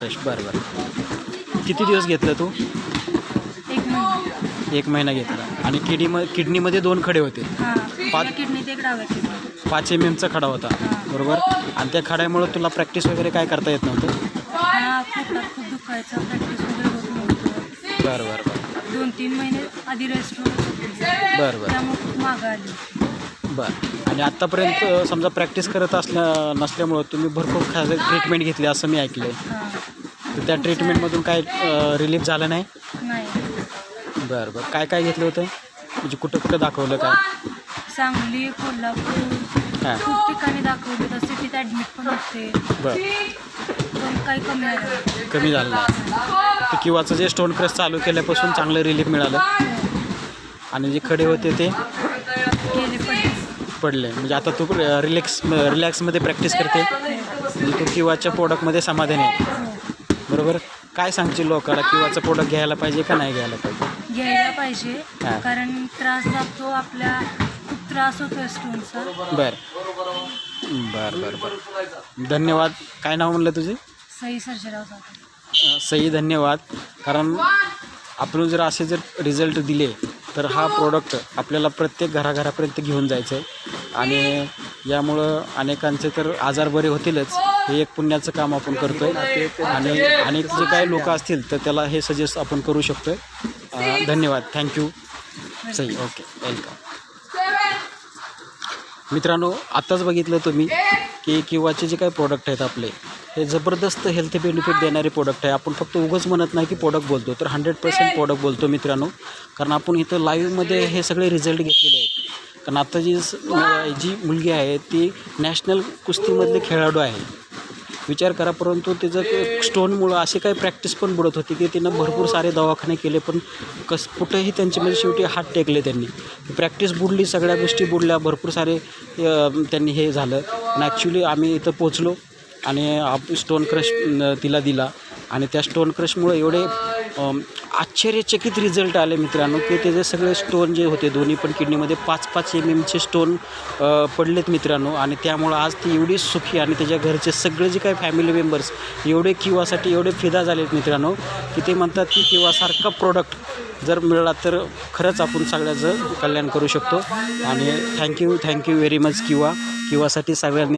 बरं बरं. किती दिवस घेतलं तू? 1 महिना. 1 महिना घेतला. आणि किडनीमध्ये 2 खडे होते. हां. पाच- एका किडनीत एक डाव्या किडनीत. 5 MM चा खडा होता, हां. बरोबर. आणि त्या खड्यामुळं तुला प्रॅक्टिस वगैरे काय करता येत नव्हतं? हा पोटात खूप दुखायचं, प्रॅक्टिस वगैरे होत नव्हतं. बरं बरं बरं 2-3 महिने आधी रेस्ट होत होती. बरं बरं त्यामुळे खूप मागं आली. बरं. आणि आत्तापर्यंत समजा प्रॅक्टिस करत नसल्यामुळं तुम्ही भरपूर ट्रीटमेंट घेतली असं मी ऐकलं आहे. हां. तर त्या ट्रीटमेंटमधून काय रिलीफ झालं नाही? नाही. बरं बरं. काय काय घेतलं होतं? म्हणजे कुठं कुठं दाखवलं काय? सांगली, कोल्हापूर हां. खूप ठिकाणी दाखवले. तर सिटीत ॲडमिट पण होते. बरं. पण काही कमी आलं. कमी झालं नाही. ते किंवाचं जे स्टोन क्रश चालू केल्यापासून चांगलं रिलीफ मिळालं. आणि जे खडे होते ते गेले पडले. पडले. म्हणजे आता तू रिलॅक्समध्ये प्रॅक्टिस करते. म्हणजे तू किंवाच्या प्रोडक्टमध्ये समाधानी आहे, बरोबर. काय सांगशील लोकांना, किंवाचं प्रोडक्ट घ्यायला पाहिजे का नाही घ्यायला पाहिजे? घ्यायला पाहिजे. हां. कारण त्रास जातो आपल्या, खूप त्रास होतो स्टोनचा. बरं बरं बरं बरं. धन्यवाद. काय नाव म्हणलं तुझे? सई सर्जेराव जाधव. सई, धन्यवाद. कारण आपण जर असे जर रिझल्ट दिले तर हा प्रोडक्ट आपल्याला प्रत्येक घराघरापर्यंत घेऊन जायचं आहे. आणि यामुळं अनेकांचे तर आजार बरे होतीलच. हे एक पुण्याचं काम आपण करतो आहे. आणि अनेक जे काही लोक असतील तर त्याला हे सजेस्ट आपण करू शकतो आहे. धन्यवाद. थँक्यू सई. Okay, welcome. मित्रांनो, आत्ताच बघितलं तुम्ही की किंवाचे जे काही प्रोडक्ट आहेत आपले, हे जबरदस्त हेल्थ बेनिफिट देणारे प्रोडक्ट आहे. आपण फक्त उगाच म्हणत नाही की प्रोडक्ट बोलतो, तर 100% प्रोडक्ट बोलतो मित्रांनो. कारण आपण इथं लाईव्हमध्ये हे सगळे रिझल्ट घेतलेले आहेत. कारण आता जी मुलगी आहे ती नॅशनल कुस्तीमधले खेळाडू आहे. विचार करा. परंतु तिचं स्टोनमुळं अशी काही प्रॅक्टिस पण बुडत होती की तिनं भरपूर सारे दवाखाने केले, पण कुठेही त्यांचे म्हणजे शेवटी हात टेकले त्यांनी. प्रॅक्टिस बुडली, सगळ्या गोष्टी बुडल्या, भरपूर सारे त्यांनी हे झालं. आणि ॲक्च्युली आम्ही इथं पोचलो आणि स्टोन क्रश तिला दिला. आणि त्या स्टोन क्रशमुळे एवढे आश्चर्यचकित रिझल्ट आले मित्रांनो की त्याचे सगळे स्टोन जे होते दोन्ही पण किडनीमध्ये 5-5 MM स्टोन पडलेत मित्रांनो. आणि त्यामुळं आज ती एवढी सुखी आणि त्याच्या घरचे सगळे जे काही फॅमिली मेंबर्स एवढे किंवासाठी एवढे फिदा झालेत मित्रांनो की ते म्हणतात की किंवासारखा प्रोडक्ट जर मिळाला तर खरंच आपण सगळ्याचं कल्याण करू शकतो. आणि थँक्यू व्हेरी मच किंवासाठी सगळ्यांनी